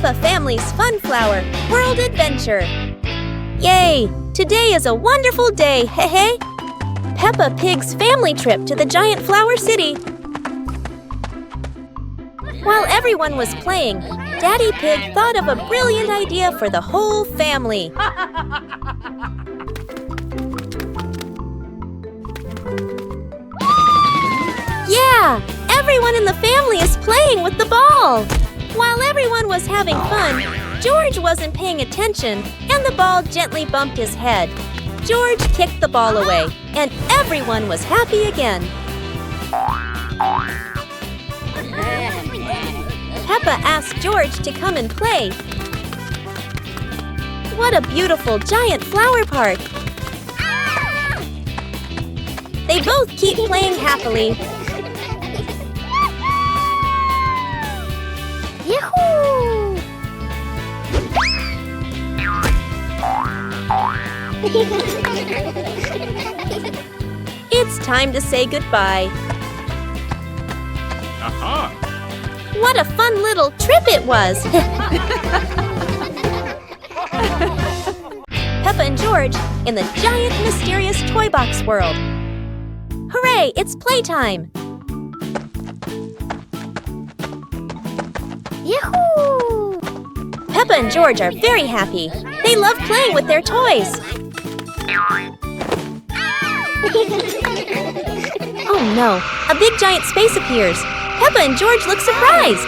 Peppa Family's Fun Flower World Adventure. Yay! Today is a wonderful day, hey! Peppa Pig's family trip to the giant flower city. While everyone was playing, Daddy Pig thought of a brilliant idea for the whole family. Yeah! Everyone in the family is playing with the ball! While everyone was having fun, George wasn't paying attention and the ball gently bumped his head. George kicked the ball away and everyone was happy again. Peppa asked George to come and play. What a beautiful giant flower park! They both keep playing happily. Yahoo! It's time to say goodbye. Aha! What a fun little trip it was! Peppa and George in the giant mysterious toy box world. Hooray! It's playtime! Yahoo! Peppa and George are very happy. They love playing with their toys. Oh no! A big giant space appears. Peppa and George look surprised.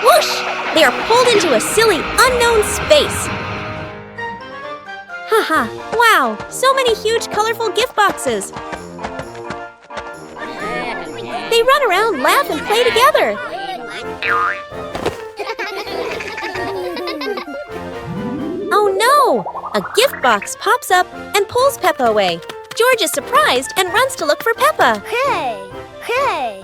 Whoosh! They are pulled into a silly, unknown space. Haha! Wow! So many huge, colorful gift boxes. They run around, laugh, and play together. Oh no! A gift box pops up and pulls Peppa away. George is surprised and runs to look for Peppa. Hey! Hey!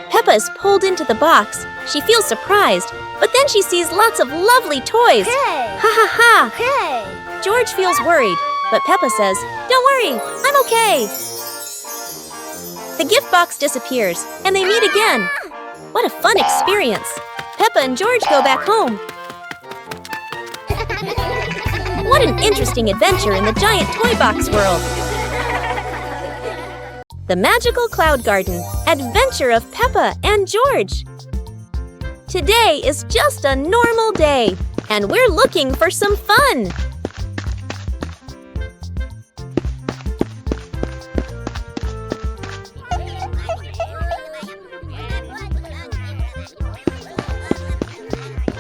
Peppa is pulled into the box. She feels surprised, but then she sees lots of lovely toys. Hey! Ha ha ha! Hey! George feels worried, but Peppa says, "Don't worry, I'm okay." The gift box disappears, and they meet again. What a fun experience! Peppa and George go back home. What an interesting adventure in the giant toy box world! The Magical Cloud Garden, Adventure of Peppa and George. Today is just a normal day, and we're looking for some fun.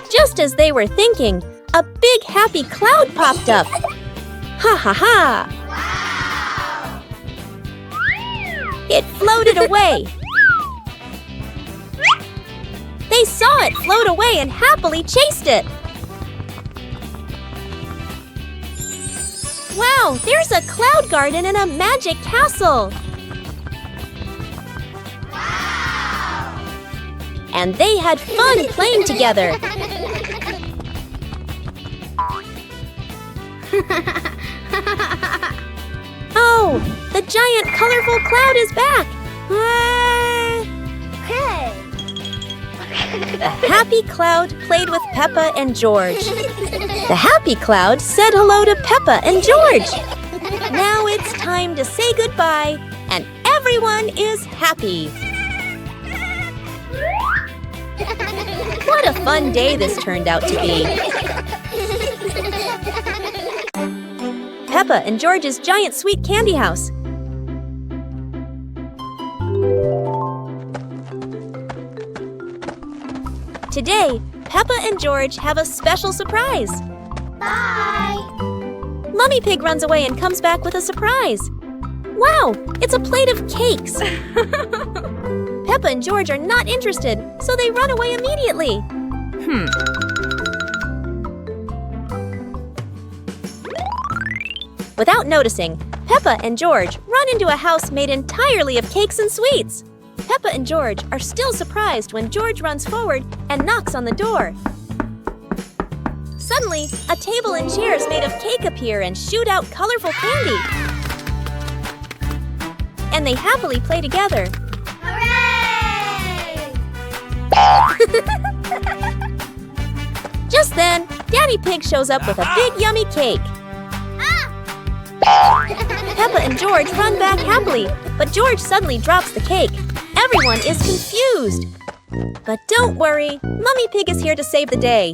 Just as they were thinking, a big happy cloud popped up. Ha ha ha! It floated away. They saw it float away and happily chased it. Wow, there's a cloud garden and a magic castle. And they had fun playing together. Oh, the giant colorful cloud is back! Hey! The happy cloud played with Peppa and George. The happy cloud said hello to Peppa and George. Now it's time to say goodbye, and everyone is happy. What a fun day this turned out to be. Peppa and George's giant sweet candy house. Today, Peppa and George have a special surprise. Bye! Mummy Pig runs away and comes back with a surprise. Wow, it's a plate of cakes. Peppa and George are not interested, so they run away immediately. Without noticing, Peppa and George run into a house made entirely of cakes and sweets. Peppa and George are still surprised when George runs forward and knocks on the door. Suddenly, a table and chairs made of cake appear and shoot out colorful candy. And they happily play together. Just then, Daddy Pig shows up with a big yummy cake. Peppa and George run back happily, but George suddenly drops the cake. Everyone is confused. But don't worry, Mummy Pig is here to save the day.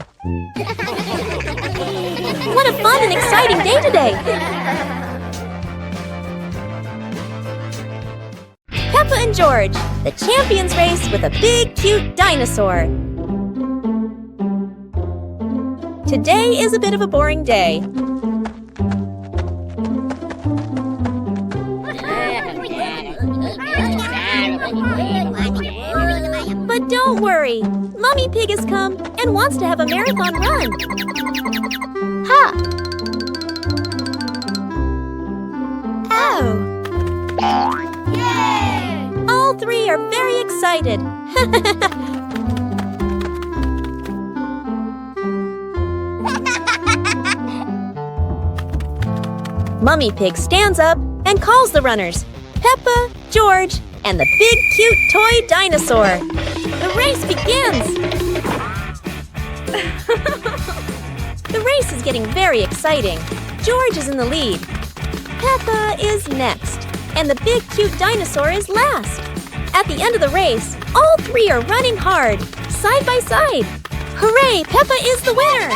What a fun and exciting day today! Peppa and George, the champions race with a big, cute dinosaur. Today is a bit of a boring day. But don't worry, Mummy Pig has come and wants to have a marathon run. Ha! Oh! Yay! All three are very excited. Mummy Pig stands up and calls the runners, Peppa, George, and the big cute toy dinosaur. The race begins! The race is getting very exciting. George is in the lead. Peppa is next, and the big cute dinosaur is last. At the end of the race, all three are running hard, side by side. Hooray, Peppa is the winner!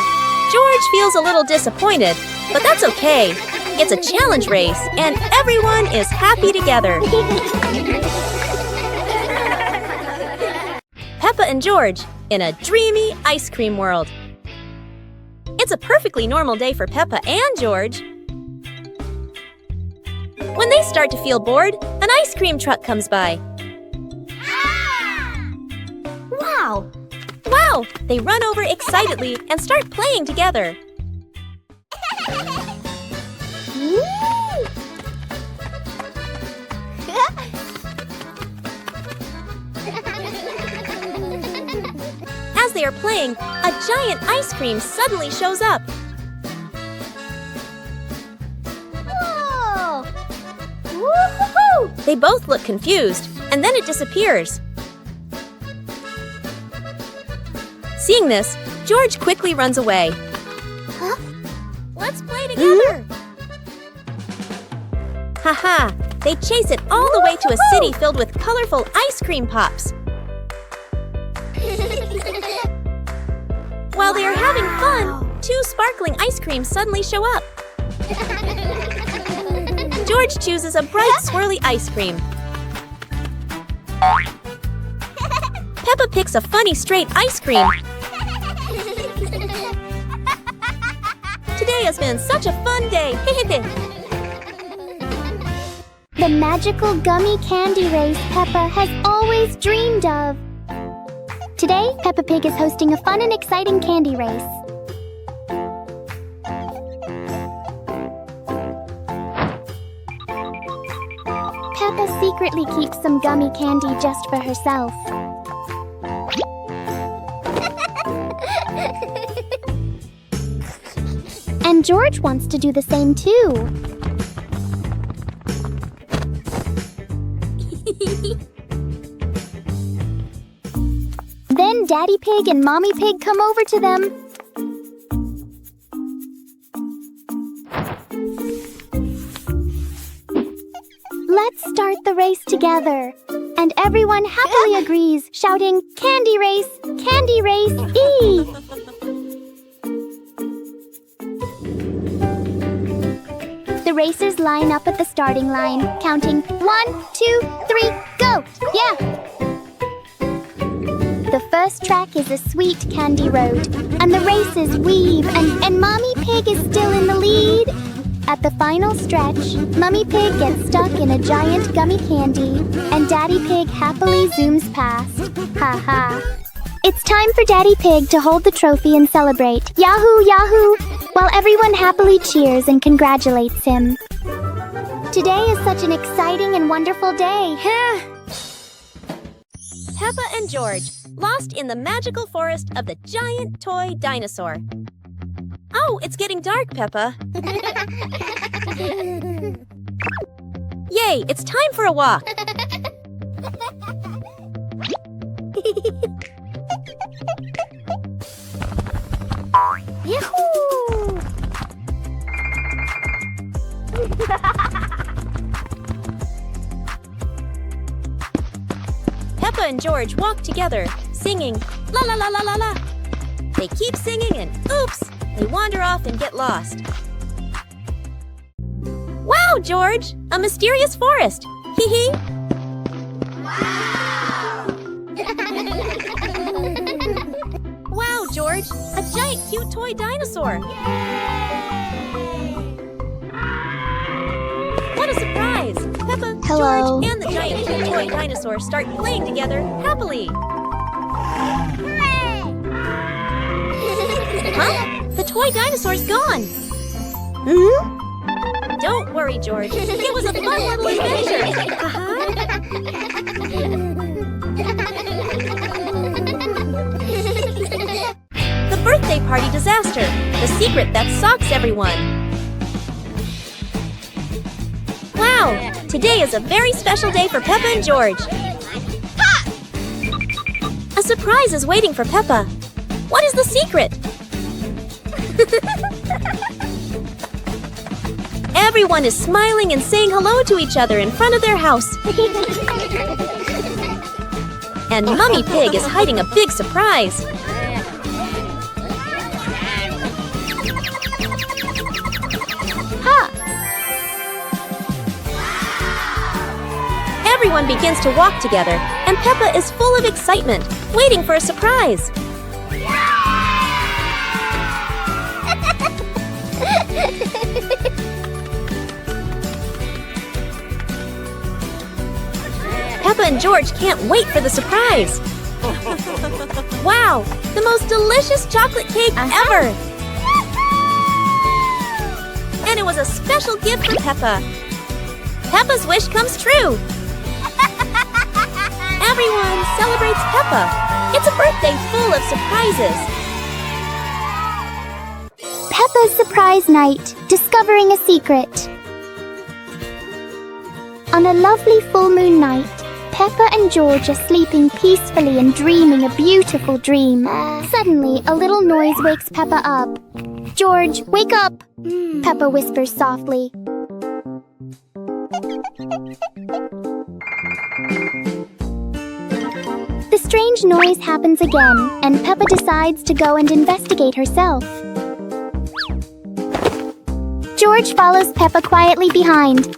George feels a little disappointed, but that's okay. It's a challenge race, and everyone is happy together. Peppa and George in a dreamy ice cream world. It's a perfectly normal day for Peppa and George. When they start to feel bored, an ice cream truck comes by. Wow! Wow! They run over excitedly and start playing together. As they are playing, a giant ice cream suddenly shows up. Whoa! Woo-hoo-hoo! They both look confused, and then it disappears. Seeing this, George quickly runs away. Huh? Let's play together! Haha! They chase it all the way to a city filled with colorful ice cream pops. While they are having fun, two sparkling ice creams suddenly show up. George chooses a bright, swirly ice cream. Peppa picks a funny, straight ice cream. Today has been such a fun day. The magical gummy candy race Peppa has always dreamed of. Today, Peppa Pig is hosting a fun and exciting candy race. Peppa secretly keeps some gummy candy just for herself. And George wants to do the same too. Then Daddy Pig and Mommy Pig come over to them. Let's start the race together. And everyone happily agrees, shouting, "Candy race! Candy race! E!" The racers line up at the starting line, counting 1, 2, 3, go! Yeah! The first track is a sweet candy road, and the races weave, and Mommy Pig is still in the lead. At the final stretch, Mummy Pig gets stuck in a giant gummy candy, and Daddy Pig happily zooms past. Ha ha. It's time for Daddy Pig to hold the trophy and celebrate. Yahoo, yahoo! While everyone happily cheers and congratulates him. Today is such an exciting and wonderful day. Peppa and George, lost in the magical forest of the giant toy dinosaur. Oh, it's getting dark, Peppa. Yay, it's time for a walk. Peppa and George walk together, singing la la la la la la. They keep singing and oops, they wander off and get lost. Wow, George! A mysterious forest! Hee hee! Wow, George! A giant cute toy dinosaur! What a surprise! Peppa, Hello. George, and the giant cute toy dinosaur start playing together happily. Huh? The toy dinosaur's gone! Hmm? Don't worry, George. It was a fun little adventure. The birthday party disaster. The secret that socks everyone. Wow! Today is a very special day for Peppa and George. A surprise is waiting for Peppa. What is the secret? Everyone is smiling and saying hello to each other in front of their house. And Mummy Pig is hiding a big surprise. Ha! Everyone begins to walk together, and Peppa is full of excitement, waiting for a surprise. Peppa and George can't wait for the surprise. Wow, the most delicious chocolate cake ever! And it was a special gift for Peppa. Peppa's wish comes true. Everyone celebrates Peppa. It's a birthday full of surprises. Peppa's surprise night, discovering a secret. On a lovely full moon night, Peppa and George are sleeping peacefully and dreaming a beautiful dream. Suddenly, a little noise wakes Peppa up. George, wake up! Peppa whispers softly. The strange noise happens again, and Peppa decides to go and investigate herself. George follows Peppa quietly behind.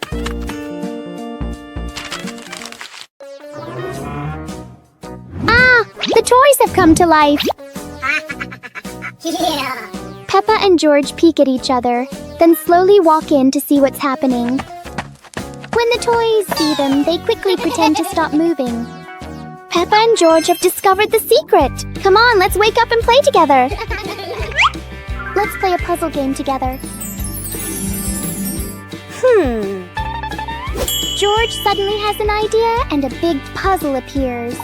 The toys have come to life! Peppa and George peek at each other, then slowly walk in to see what's happening. When the toys see them, they quickly pretend to stop moving. Peppa and George have discovered the secret! Come on, let's wake up and play together! Let's play a puzzle game together. George suddenly has an idea and a big puzzle appears.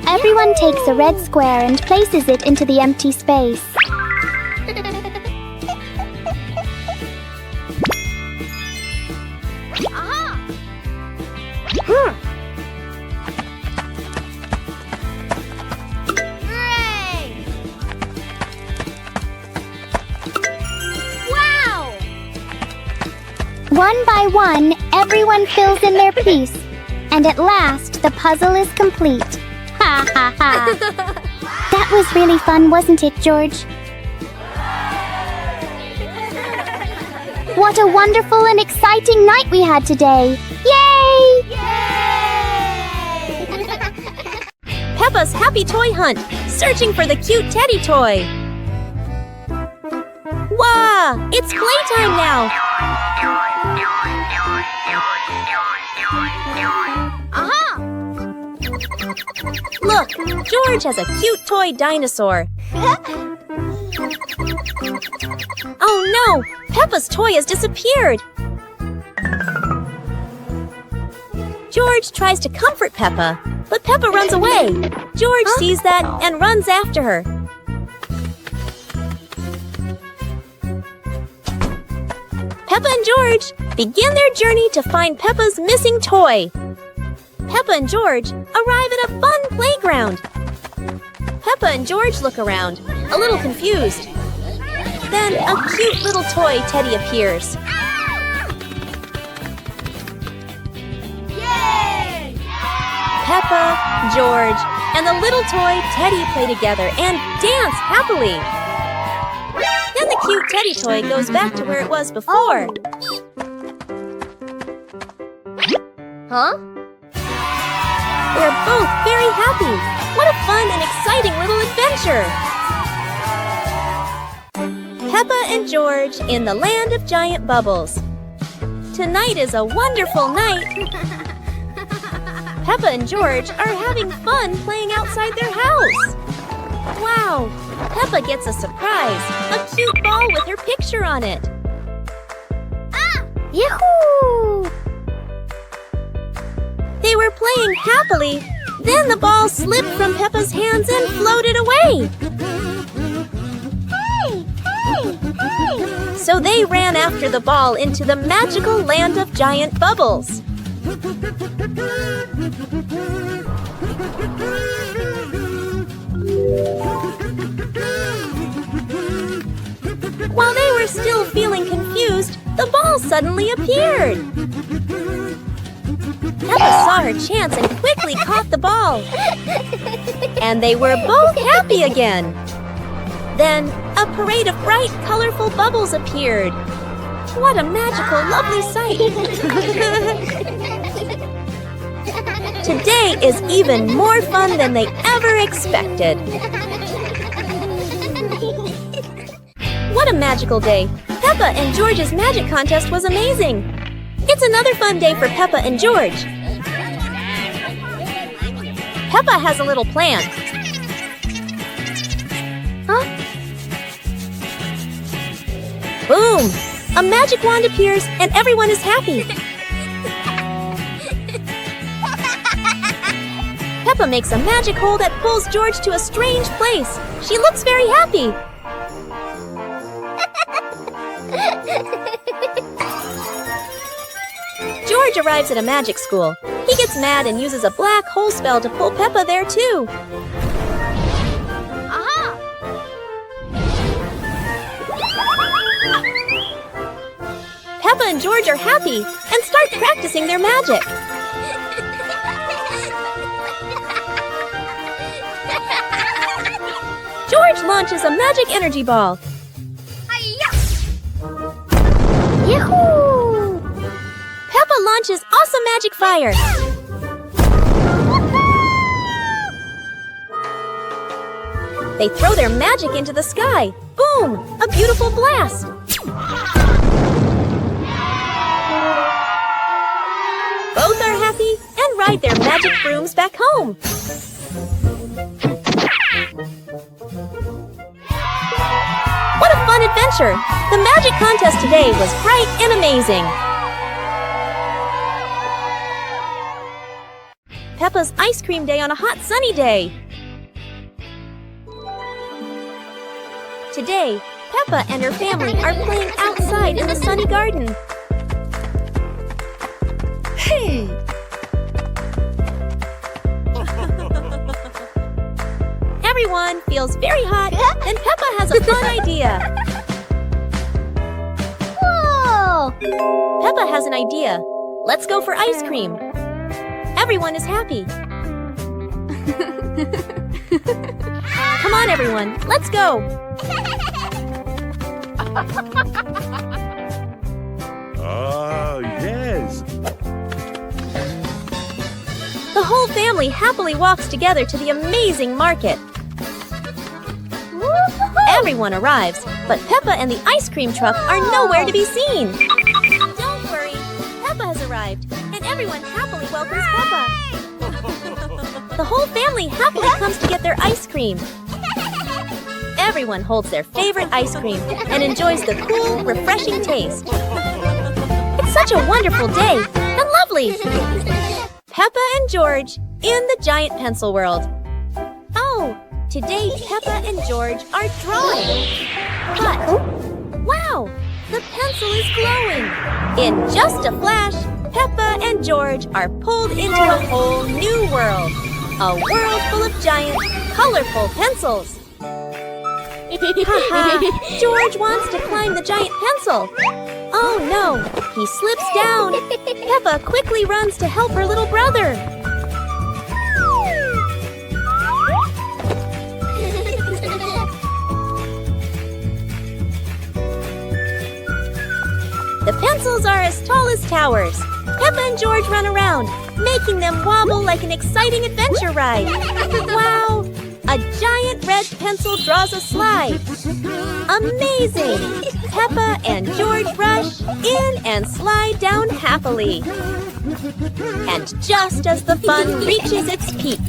Everyone takes a red square and places it into the empty space. One by one, everyone fills in their piece. And at last, the puzzle is complete. Ha ha ha! That was really fun, wasn't it, George? What a wonderful and exciting night we had today! Yay! Peppa's happy toy hunt, searching for the cute teddy toy. Wow! It's playtime now! Look, George has a cute toy dinosaur. Oh no! Peppa's toy has disappeared! George tries to comfort Peppa, but Peppa runs away. George sees that and runs after her. Peppa and George begin their journey to find Peppa's missing toy. Peppa and George arrive at a fun playground. Peppa and George look around, a little confused. Then a cute little toy teddy appears. Yay! Peppa, George, and the little toy Teddy play together and dance happily. Then the cute Teddy toy goes back to where it was before. Huh? They're both very happy. What a fun and exciting little adventure! Peppa and George in the land of giant bubbles. Tonight is a wonderful night. Peppa and George are having fun playing outside their house. Wow! Peppa gets a surprise, a cute ball with her picture on it. Ah! Yahoo! They were playing happily. Then the ball slipped from Peppa's hands and floated away. Hey! Hey! Hey! So they ran after the ball into the magical land of giant bubbles. While they were still feeling confused, the ball suddenly appeared. Peppa saw her chance and quickly caught the ball. And they were both happy again. Then, a parade of bright, colorful bubbles appeared. What a magical, lovely sight. Today is even more fun than they ever expected. What a magical day. Peppa and George's magic contest was amazing. It's another fun day for Peppa and George. Peppa has a little plan. Huh? Boom! A magic wand appears and everyone is happy. Peppa makes a magic hole that pulls George to a strange place. She looks very happy. George arrives at a magic school. He gets mad and uses a black hole spell to pull Peppa there too. Aha! Peppa and George are happy and start practicing their magic. George launches a magic energy ball. Yahoo! Peppa launches awesome magic fire. They throw their magic into the sky. Boom! A beautiful blast. Both are happy and ride their magic brooms back home. What a fun adventure! The magic contest today was bright and amazing. Peppa's ice cream day on a hot sunny day. Today, Peppa and her family are playing outside in the sunny garden. Hey! Everyone feels very hot, and Peppa has a fun idea. Whoa! Peppa has an idea. Let's go for ice cream. Everyone is happy. Come on, everyone. Let's go. Ah, yes. The whole family happily walks together to the amazing market. Everyone arrives, but Peppa and the ice cream truck are nowhere to be seen. Don't worry, Peppa has arrived, and everyone happily welcomes Peppa. The whole family happily comes to get their ice cream. Everyone holds their favorite ice cream and enjoys the cool, refreshing taste. It's such a wonderful day and lovely. Peppa and George in the giant pencil world. Oh, today Peppa and George are drawing. But, wow, the pencil is glowing. In just a flash, Peppa and George are pulled into a whole new world. A world full of giant, colorful pencils. Haha, George wants to climb the giant pencil. Oh no, he slips down. Peppa quickly runs to help her little brother. The pencils are as tall as towers. Peppa and George run around, making them wobble like an exciting adventure ride. Wow! A giant red pencil draws a slide. Amazing! Peppa and George rush in and slide down happily. And just as the fun reaches its peak,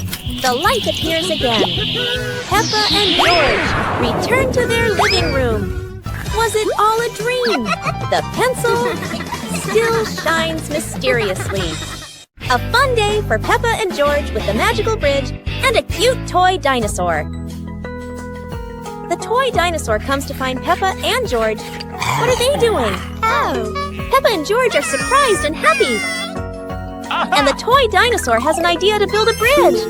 the light appears again. Peppa and George return to their living room. Was it all a dream? The pencil still shines mysteriously. A fun day for Peppa and George with the magical bridge and a cute toy dinosaur. The toy dinosaur comes to find Peppa and George. What are they doing? Oh! Peppa and George are surprised and happy. And the toy dinosaur has an idea to build a bridge.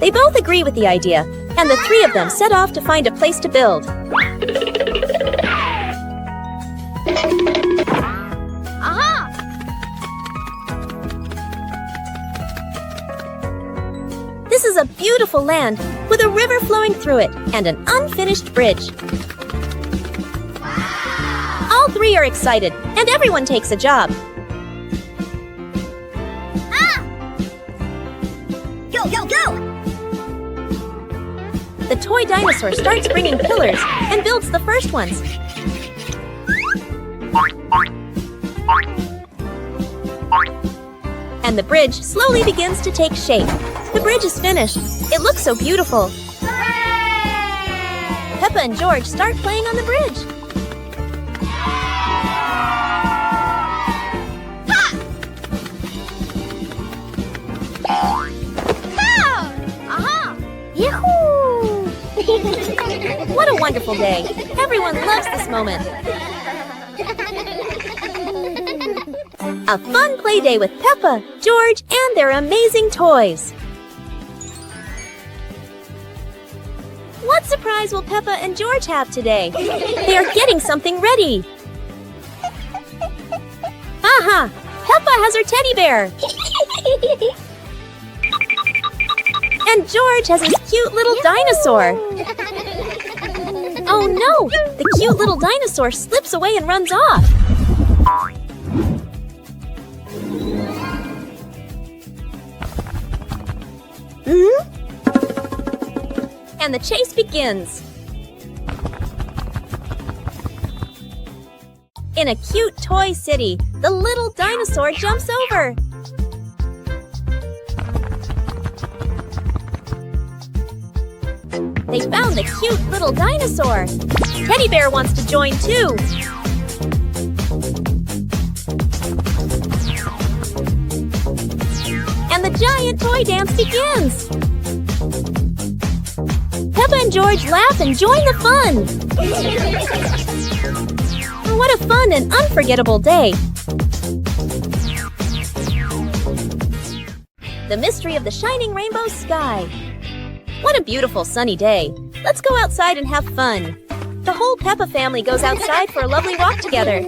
They both agree with the idea, and the three of them set off to find a place to build. This is a beautiful land with a river flowing through it and an unfinished bridge. All three are excited, and everyone takes a job. Go, go, go! The toy dinosaur starts bringing pillars and builds the first ones. And the bridge slowly begins to take shape. The bridge is finished. It looks so beautiful. Peppa and George start playing on the bridge. Yahoo! What a wonderful day. Everyone loves this moment. A fun play day with Peppa, George, and their amazing toys. What surprise will Peppa and George have today? They are getting something ready. Aha! Peppa has her teddy bear. And George has his cute little dinosaur. Oh no! The cute little dinosaur slips away and runs off. And the chase begins. In a cute toy city, the little dinosaur jumps over. They found the cute little dinosaur. Teddy Bear wants to join too. And the giant toy dance begins. Peppa and George laugh and join the fun. What a fun and unforgettable day. The mystery of the shining rainbow sky. What a beautiful sunny day. Let's go outside and have fun. The whole Peppa family goes outside for a lovely walk together.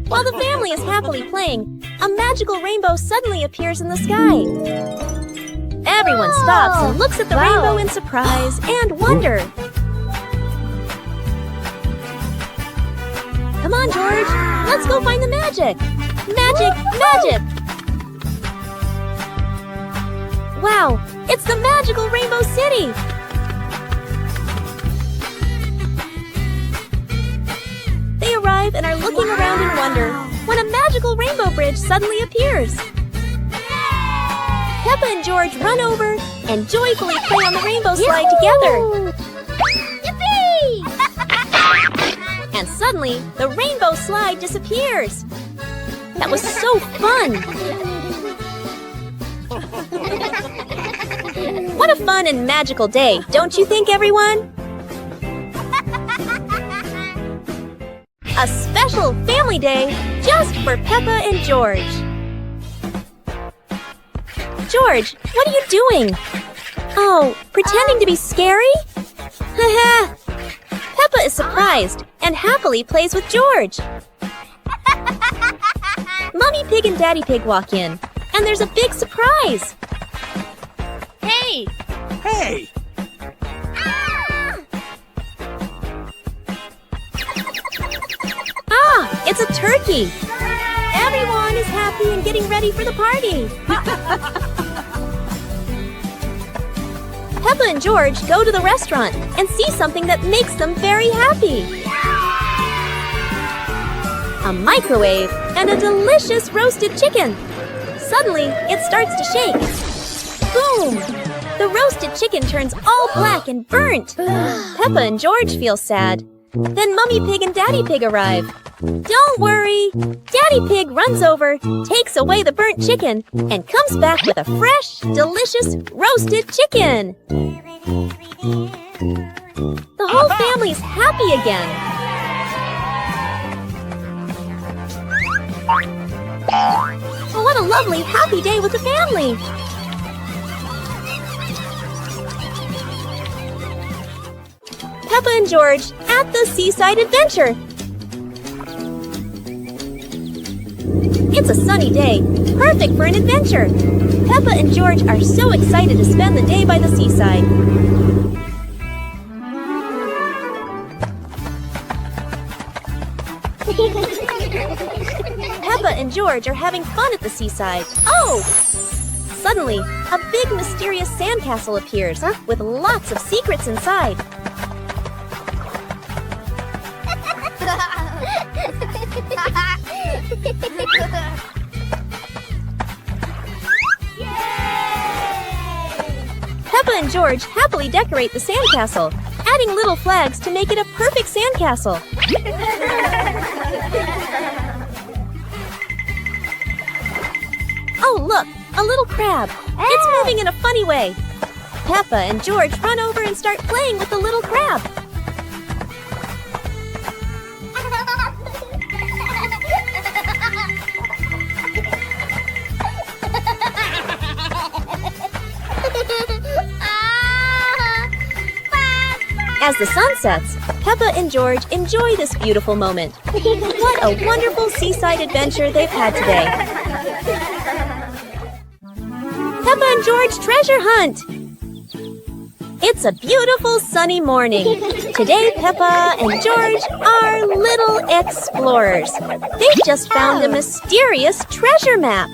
While the family is happily playing, a magical rainbow suddenly appears in the sky. Everyone stops and looks at the rainbow in surprise and wonder. Come on, George. Let's go find the magic. Magic, magic! Wow, it's the magical Rainbow City! They arrive and are looking around in wonder when a magical rainbow bridge suddenly appears. Peppa and George run over and joyfully play on the rainbow slide together. Yippee! And suddenly, the rainbow slide disappears. That was so fun! What a fun and magical day, don't you think, everyone? A special family day just for Peppa and George. George, what are you doing? Oh, pretending to be scary? Haha! Peppa is surprised and happily plays with George. Mommy Pig and Daddy Pig walk in, and there's a big surprise. Hey! Hey! Ah, it's a turkey! Everyone is happy and getting ready for the party. Peppa and George go to the restaurant and see something that makes them very happy. A microwave and a delicious roasted chicken. Suddenly, it starts to shake. Boom! The roasted chicken turns all black and burnt. Peppa and George feel sad. Then Mummy Pig and Daddy Pig arrive. Don't worry! Daddy Pig runs over, takes away the burnt chicken, and comes back with a fresh, delicious roasted chicken. The whole family's happy again. Oh, what a lovely, happy day with the family! Peppa and George at the seaside adventure. It's a sunny day, perfect for an adventure. Peppa and George are so excited to spend the day by the seaside. Peppa and George are having fun at the seaside. Oh! Suddenly, a big mysterious sandcastle appears with lots of secrets inside. Peppa and George happily decorate the sandcastle, adding little flags to make it a perfect sandcastle. Oh, look, a little crab. It's moving in a funny way. Peppa and George run over and start playing with the little crab. As the sun sets, Peppa and George enjoy this beautiful moment. What a wonderful seaside adventure they've had today. Peppa and George treasure hunt! It's a beautiful sunny morning. Today, Peppa and George are little explorers. They've just found a mysterious treasure map.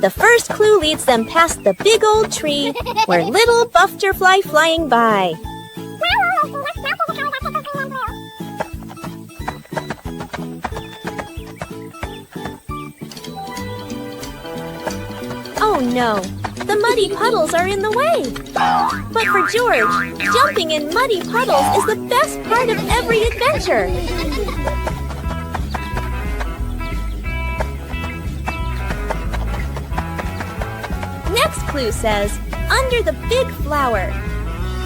The first clue leads them past the big old tree where little butterfly flying by. Oh no, the muddy puddles are in the way. But for George, jumping in muddy puddles is the best part of every adventure. Next clue says, under the big flower.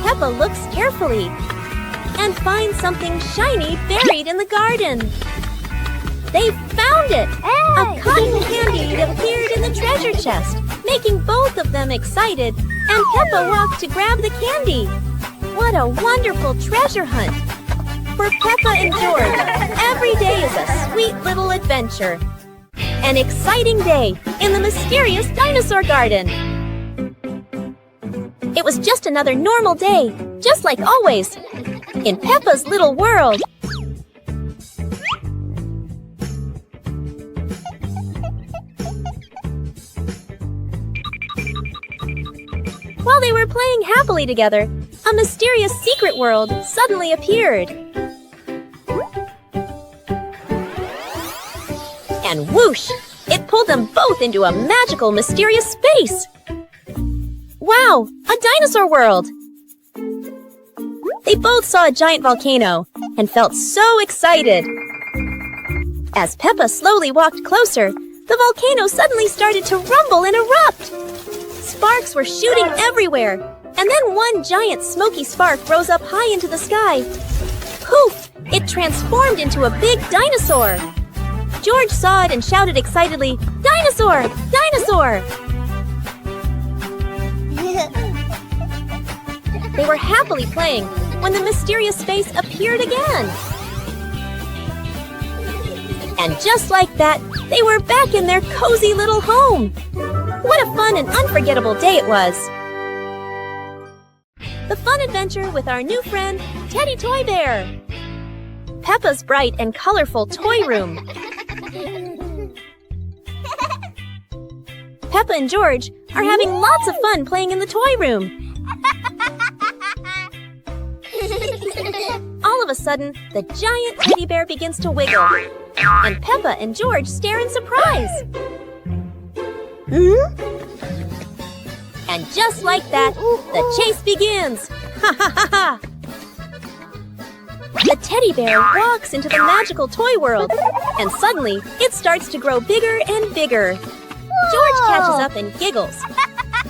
Peppa looks carefully and finds something shiny buried in the garden. They found it! A cotton candy appeared in the treasure chest, making both of them excited, and Peppa walked to grab the candy. What a wonderful treasure hunt! For Peppa and George, every day is a sweet little adventure. An exciting day in the mysterious dinosaur garden. It was just another normal day, just like always, in Peppa's little world. While they were playing happily together, a mysterious secret world suddenly appeared. And whoosh! It pulled them both into a magical, mysterious space. Wow! A dinosaur world! They both saw a giant volcano and felt so excited. As Peppa slowly walked closer, the volcano suddenly started to rumble and erupt. Sparks were shooting everywhere, and then one giant smoky spark rose up high into the sky. Poof! It transformed into a big dinosaur. George saw it and shouted excitedly, "Dinosaur! Dinosaur!" They were happily playing when the mysterious face appeared again. And just like that, they were back in their cozy little home. What a fun and unforgettable day it was. The fun adventure with our new friend, Teddy Toy Bear. Peppa's bright and colorful toy room. Peppa and George are having lots of fun playing in the toy room. All of a sudden, the giant teddy bear begins to wiggle, and Peppa and George stare in surprise. And just like that, the chase begins. Ha ha ha ha! The teddy bear walks into the magical toy world, and suddenly it starts to grow bigger and bigger. George catches up and giggles.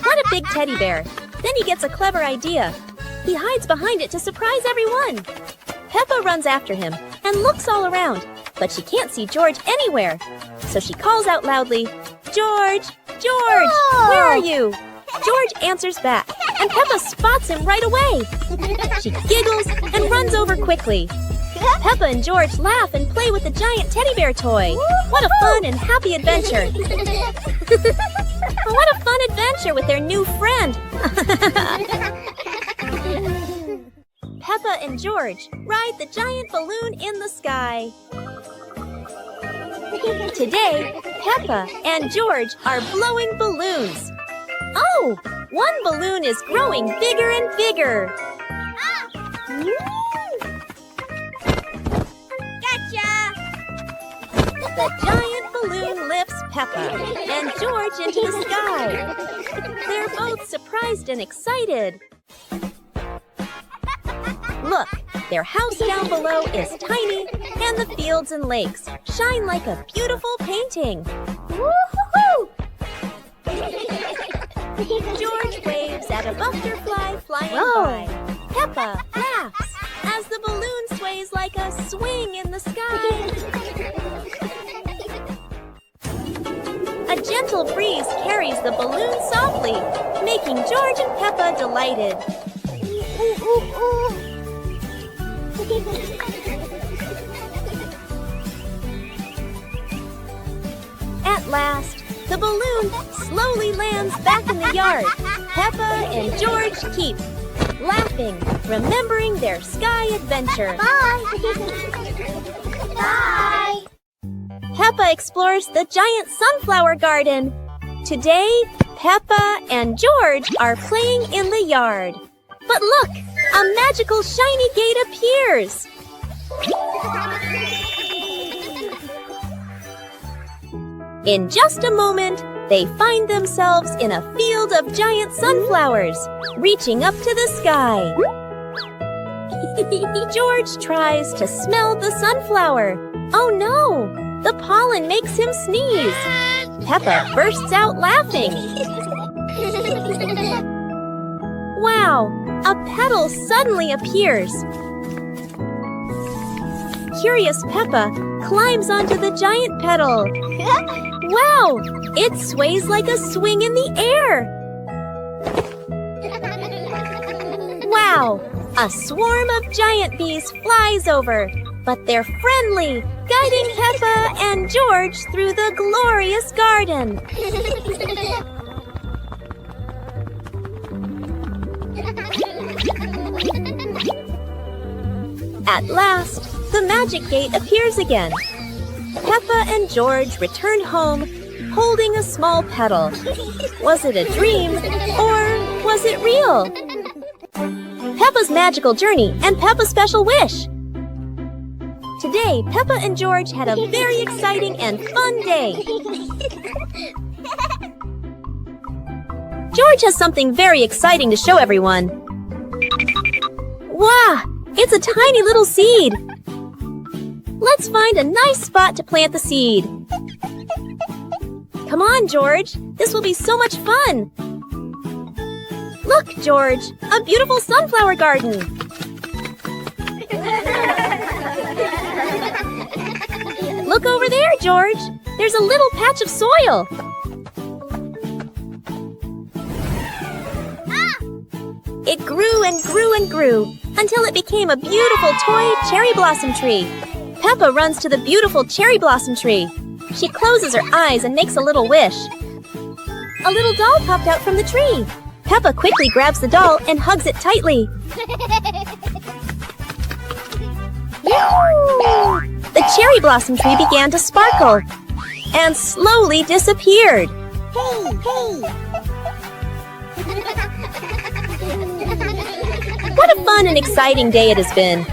What a big teddy bear! Then he gets a clever idea. He hides behind it to surprise everyone. Peppa runs after him and looks all around, but she can't see George anywhere. So she calls out loudly, "George! George! Where are you?" George answers back, and Peppa spots him right away. She giggles and runs over quickly. Peppa and George laugh and play with the giant teddy bear toy. What a fun and happy adventure. What a fun adventure with their new friend. Peppa and George ride the giant balloon in the sky. Today, Peppa and George are blowing balloons. Oh, one balloon is growing bigger and bigger. Gotcha! The giant balloon lifts Peppa and George into the sky. They're both surprised and excited. Look, their house down below is tiny, and the fields and lakes shine like a beautiful painting. Woo-hoo-hoo! George waves at a butterfly flying by. Peppa laughs as the balloon sways like a swing in the sky. A gentle breeze carries the balloon softly, making George and Peppa delighted. At last, the balloon slowly lands back in the yard. Peppa and George keep laughing, remembering their sky adventure. Bye! Bye! Peppa explores the giant sunflower garden. Today, Peppa and George are playing in the yard. But look, a magical shiny gate appears. In just a moment, they find themselves in a field of giant sunflowers, reaching up to the sky. George tries to smell the sunflower. Oh no! The pollen makes him sneeze. Peppa bursts out laughing. Wow! A petal suddenly appears. Curious Peppa climbs onto the giant petal. Wow! It sways like a swing in the air. Wow! A swarm of giant bees flies over, but they're friendly, guiding Peppa and George through the glorious garden. At last, the magic gate appears again. Peppa and George return home, holding a small petal. Was it a dream, or was it real? Peppa's magical journey and Peppa's special wish. Today, Peppa and George had a very exciting and fun day. George has something very exciting to show everyone. Wow! It's a tiny little seed. Let's find a nice spot to plant the seed. Come on, George. This will be so much fun. Look, George, a beautiful sunflower garden. Look over there, George. There's a little patch of soil. It grew and grew and grew, until it became a beautiful toy cherry blossom tree. Peppa runs to the beautiful cherry blossom tree. She closes her eyes and makes a little wish. A little doll popped out from the tree. Peppa quickly grabs the doll and hugs it tightly. The cherry blossom tree began to sparkle and slowly disappeared. What a fun and exciting day it has been.